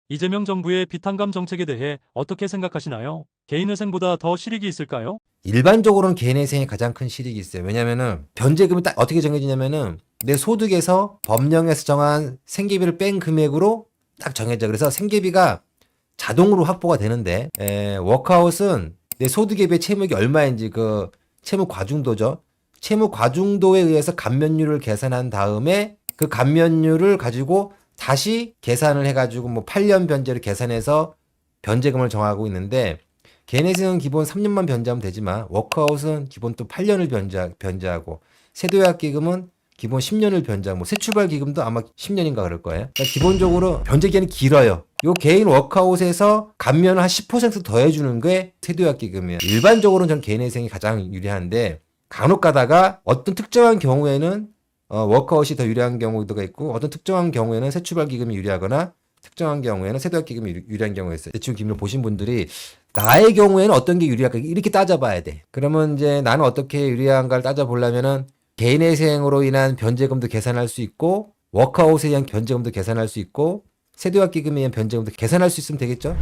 이재명 정부의 비탄감 정책에 대해 어떻게 생각하시나요? 개인회생보다 더 실익이 있을까요? 일반적으로는 개인회생이 가장 큰 실익이 있어요. 왜냐면은 변제금이 딱 어떻게 정해지냐면은 내 소득에서 법령에서 정한 생계비를 뺀 금액으로 딱 정해져. 그래서 생계비가 자동으로 확보가 되는데 워크아웃은 내 소득에 비해 채무액이 얼마인지 그 채무 과중도죠. 채무 과중도에 의해서 감면율을 계산한 다음에 그 감면율을 가지고 다시 계산을 해가지고 뭐 8년 변제를 계산해서 변제금을 정하고 있는데 개인회생은 기본 3년만 변제하면 되지만 워크아웃은 기본 또 8년을 변제하고 세도약기금은 기본 10년을 변제하고 뭐 새출발기금도 아마 10년인가 그럴 거예요. 그러니까 기본적으로 변제 기간이 길어요. 요 개인 워크아웃에서 감면을 한 10% 더해주는 게 세도약기금이에요. 일반적으로는 전 개인회생이 가장 유리한데 간혹 가다가 어떤 특정한 경우에는 워크아웃이 더 유리한 경우도 있고 어떤 특정한 경우에는 새출발기금이 유리하거나 특정한 경우에는 세도약기금이 유리한 경우가 있어요. 대출 기금을 보신 분들이 나의 경우에는 어떤 게 유리할까 이렇게 따져봐야 돼. 그러면 이제 나는 어떻게 유리한가를 따져보려면은 개인회생으로 인한 변제금도 계산할 수 있고 워크아웃에 의한 변제금도 계산할 수 있고 세도약기금에 의한 변제금도 계산할 수 있으면 되겠죠.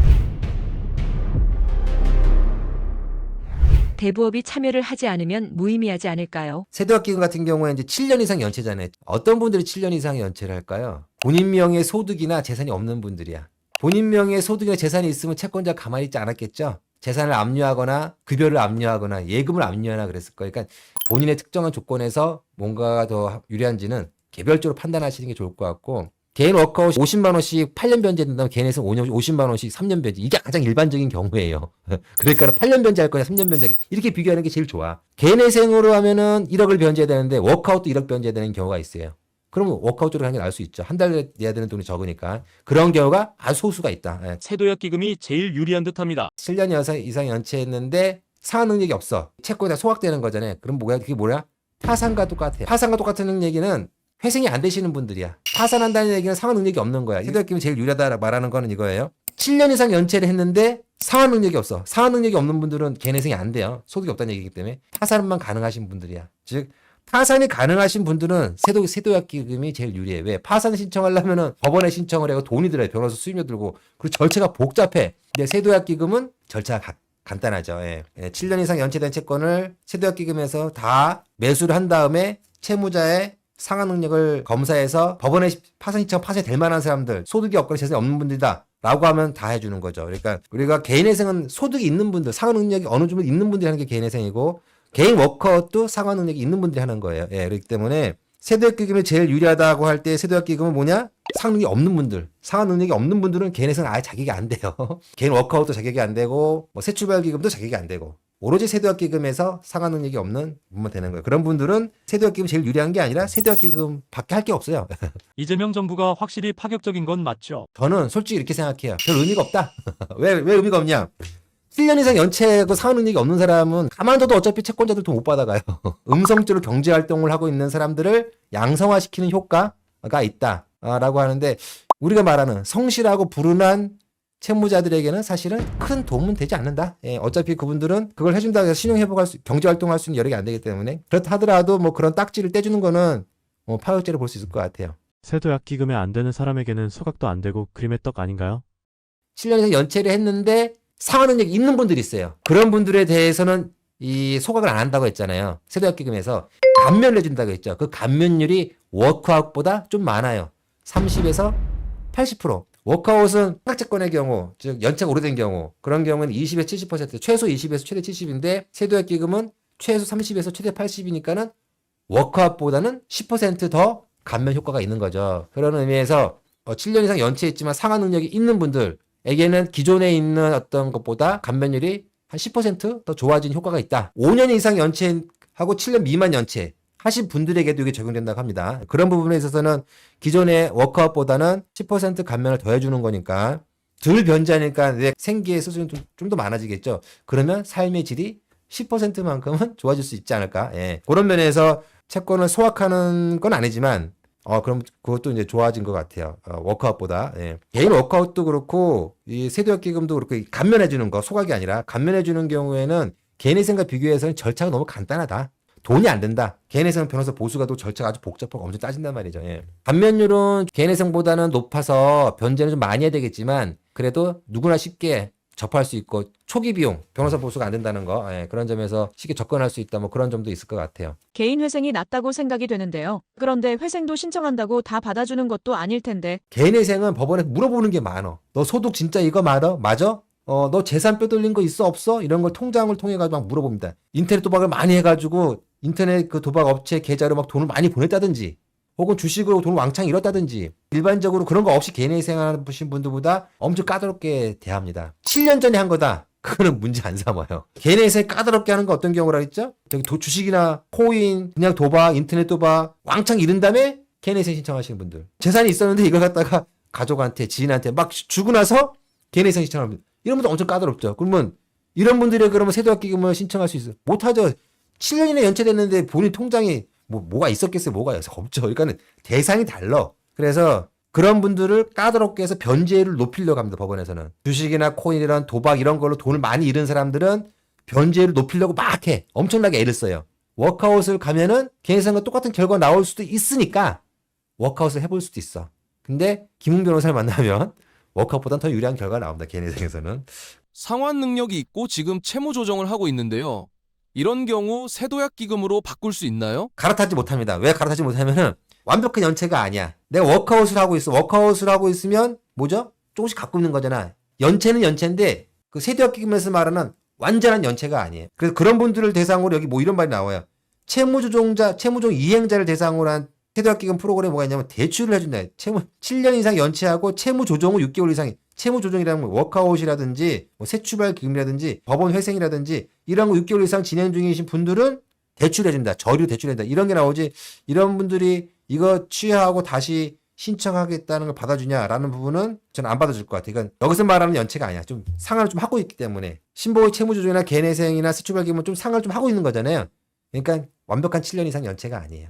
대부업이 참여를 하지 않으면 무의미하지 않을까요? 세도약기금 같은 경우에 이제 7년 이상 연체잖아요. 어떤 분들이 7년 이상 연체를 할까요? 본인 명의 소득이나 재산이 없는 분들이야. 본인 명의 소득이나 재산이 있으면 채권자 가만히 있지 않았겠죠? 재산을 압류하거나 급여를 압류하거나 예금을 압류하거나 그랬을 거예요. 그러니까 본인의 특정한 조건에서 뭔가가 더 유리한지는 개별적으로 판단하시는 게 좋을 것 같고 개인 워크아웃 50만 원씩 8년 변제된다면 개인에서 50만 원씩 3년 변제. 이게 가장 일반적인 경우예요. 그러니까 8년 변제할 거냐 3년 변제 이렇게 비교하는 게 제일 좋아. 개인회생으로 하면은 1억을 변제해야 되는데 워크아웃도 1억 변제해야 되는 경우가 있어요. 그러면 워크아웃 쪽으로 하는 게 나을 수 있죠. 한 달에 내야 되는 돈이 적으니까. 그런 경우가 아주 소수가 있다. 예. 세도약기금이 제일 유리한 듯합니다. 7년 이상 연체했는데 상환 능력이 없어. 채권이 다 소각되는 거잖아요. 그럼 뭐야? 그게 뭐야? 파산과 똑같아. 파산과 똑같은 얘기는 회생이 안 되시는 분들이야. 파산한다는 얘기는 상환 능력이 없는 거야. 세도약기금이 제일 유리하다 말하는 거는 이거예요. 7년 이상 연체를 했는데 상환 능력이 없어. 상환 능력이 없는 분들은 개인회생이 안 돼요. 소득이 없다는 얘기이기 때문에 파산만 가능하신 분들이야. 즉 파산이 가능하신 분들은 세도약기금이 제일 유리해. 왜? 파산 신청하려면은 법원에 신청을 하고 돈이 들어요. 변호사 수임료 들고. 그리고 절차가 복잡해. 근데 세도약기금은 절차가 간단하죠. 예. 7년 이상 연체된 채권을 세도약기금에서 다 매수를 한 다음에 채무자의 상환 능력을 검사해서 법원에 파산 신청 파산이 될 만한 사람들, 소득이 없거나 재산이 없는 분들이다. 라고 하면 다 해주는 거죠. 그러니까 우리가 개인회생은 소득이 있는 분들, 상환 능력이 어느 정도 있는 분들이 하는 게 개인회생이고 개인 워커도 상환 능력이 있는 분들이 하는 거예요. 예, 그렇기 때문에 세도약기금이 제일 유리하다고 할 때 세도약기금은 뭐냐? 상환 능력이 없는 분들. 상환 능력이 없는 분들은 개인회생 아예 자격이 안 돼요. 개인 워커도 자격이 안 되고 뭐 새출발기금도 자격이 안 되고 오로지 세도약기금에서 상환 능력이 없는 분만 되는 거예요. 그런 분들은 세도약기금이 제일 유리한 게 아니라 세도약기금 밖에 할 게 없어요. 이재명 정부가 확실히 파격적인 건 맞죠? 저는 솔직히 이렇게 생각해요. 별 의미가 없다. 왜 의미가 없냐? 7년 이상 연체하고 상환 능력이 없는 사람은 가만둬도 어차피 채권자들 돈 못 받아가요. 음성적으로 경제활동을 하고 있는 사람들을 양성화시키는 효과가 있다라고 하는데 우리가 말하는 성실하고 불운한 채무자들에게는 사실은 큰 도움은 되지 않는다. 예, 어차피 그분들은 그걸 해준다고 해서 신용회복할 수, 경제활동할 수 있는 여력이 안 되기 때문에 그렇다 하더라도 뭐 그런 딱지를 떼주는 거는 파격제로 볼 수 있을 것 같아요. 세도약기금에 안 되는 사람에게는 소각도 안 되고 그림의 떡 아닌가요? 7년 이상 연체를 했는데 상환 능력이 있는 분들이 있어요. 그런 분들에 대해서는 이 소각을 안 한다고 했잖아요. 세도약기금에서 감면을 해준다고 했죠. 그 감면율이 워크아웃보다 좀 많아요. 30에서 80%. 워크아웃은 상각채권의 경우, 즉 연체가 오래된 경우, 그런 경우는 20에서 70%, 최소 20에서 최대 70인데 세도약기금은 최소 30에서 최대 80이니까는 워크아웃보다는 10%더 감면 효과가 있는 거죠. 그런 의미에서 7년 이상 연체했지만 상환 능력이 있는 분들에게는 기존에 있는 어떤 것보다 감면율이 한 10%더 좋아진 효과가 있다. 5년 이상 연체하고 7년 미만 연체 하신 분들에게도 이게 적용된다고 합니다. 그런 부분에 있어서는 기존의 워크아웃보다는 10% 감면을 더해주는 거니까 덜 변제하니까 내 생계의 수준이 좀 더 많아지겠죠. 그러면 삶의 질이 10%만큼은 좋아질 수 있지 않을까. 예. 그런 면에서 채권을 소확하는 건 아니지만 그럼 그것도 이제 좋아진 것 같아요. 워크아웃보다. 예. 개인 워크아웃도 그렇고 이 세도약기금도 그렇고 감면해주는 거 소각이 아니라 감면해주는 경우에는 개인회생과 비교해서는 절차가 너무 간단하다. 돈이 안 된다. 개인회생 변호사 보수가 또 절차가 아주 복잡하고 엄청 따진단 말이죠. 예. 감면율은 개인회생보다는 높아서 변제는 좀 많이 해야 되겠지만 그래도 누구나 쉽게 접할 수 있고 초기 비용 변호사 보수가 안 된다는 거 예, 그런 점에서 쉽게 접근할 수 있다 뭐 그런 점도 있을 것 같아요. 개인 회생이 낫다고 생각이 되는데요. 그런데 회생도 신청한다고 다 받아주는 것도 아닐 텐데 개인회생은 법원에 물어보는 게 많어. 너 소득 진짜 이거 맞아? 너 재산 빼돌린 거 있어 없어? 이런 걸 통장을 통해 가지고 막 물어봅니다. 인터넷 도박을 많이 해가지고 인터넷 그 도박 업체 계좌로 막 돈을 많이 보냈다든지 혹은 주식으로 돈을 왕창 잃었다든지 일반적으로 그런 거 없이 개인회생 하신 분들보다 엄청 까다롭게 대합니다. 7년 전에 한 거다. 그거는 문제 안 삼아요. 개인회생 까다롭게 하는 거 어떤 경우라 했죠? 저기 주식이나 코인, 그냥 도박, 인터넷 도박 왕창 잃은 다음에 개인회생 신청하시는 분들. 재산이 있었는데 이걸 갖다가 가족한테 지인한테 막 주고 나서 개인회생 신청하는 분들. 이런 분들 엄청 까다롭죠. 그러면 이런 분들이 그러면 세도학기금을 신청할 수 있어요? 못하죠. 7년이나 연체됐는데 본인 통장에 뭐가 있었겠어요? 뭐가 없죠. 그러니까는 대상이 달라. 그래서 그런 분들을 까다롭게 해서 변제율을 높이려고 합니다. 법원에서는. 주식이나 코인이란 도박 이런 걸로 돈을 많이 잃은 사람들은 변제율을 높이려고 막 해. 엄청나게 애를 써요. 워크아웃을 가면은 개인회생과 똑같은 결과가 나올 수도 있으니까 워크아웃을 해볼 수도 있어. 근데 김웅 변호사를 만나면 워크아웃보다는 더 유리한 결과가 나옵니다. 개인회생에서는. 상환 능력이 있고 지금 채무 조정을 하고 있는데요. 이런 경우 세도약 기금으로 바꿀 수 있나요? 갈아타지 못합니다. 왜 갈아타지 못하면은 완벽한 연체가 아니야. 내가 워크아웃을 하고 있어. 워크아웃을 하고 있으면 뭐죠? 조금씩 갖고 있는 거잖아. 연체는 연체인데 그 세도학기금에서 말하는 완전한 연체가 아니에요. 그래서 그런 분들을 대상으로 여기 뭐 이런 말이 나와요. 채무조정 이행자를 대상으로 한 세도학기금 프로그램이 뭐가 있냐면 대출을 해준다. 7년 이상 연체하고 채무조정 후 6개월 이상이 채무조정이라는 뭐 워크아웃이라든지 뭐 새출발 기금이라든지 법원 회생이라든지 이런 거 6개월 이상 진행 중이신 분들은 대출해준다. 저리로 대출해준다. 이런 게 나오지. 이런 분들이 이거 취하하고 다시 신청하겠다는 걸 받아주냐라는 부분은 저는 안 받아줄 것 같아요. 이건 여기서 말하는 연체가 아니야. 좀 상한을 좀 하고 있기 때문에 신보의 채무조정이나 개인회생이나 새출발 기금은 좀 상한을 좀 하고 있는 거잖아요. 그러니까 완벽한 7년 이상 연체가 아니에요.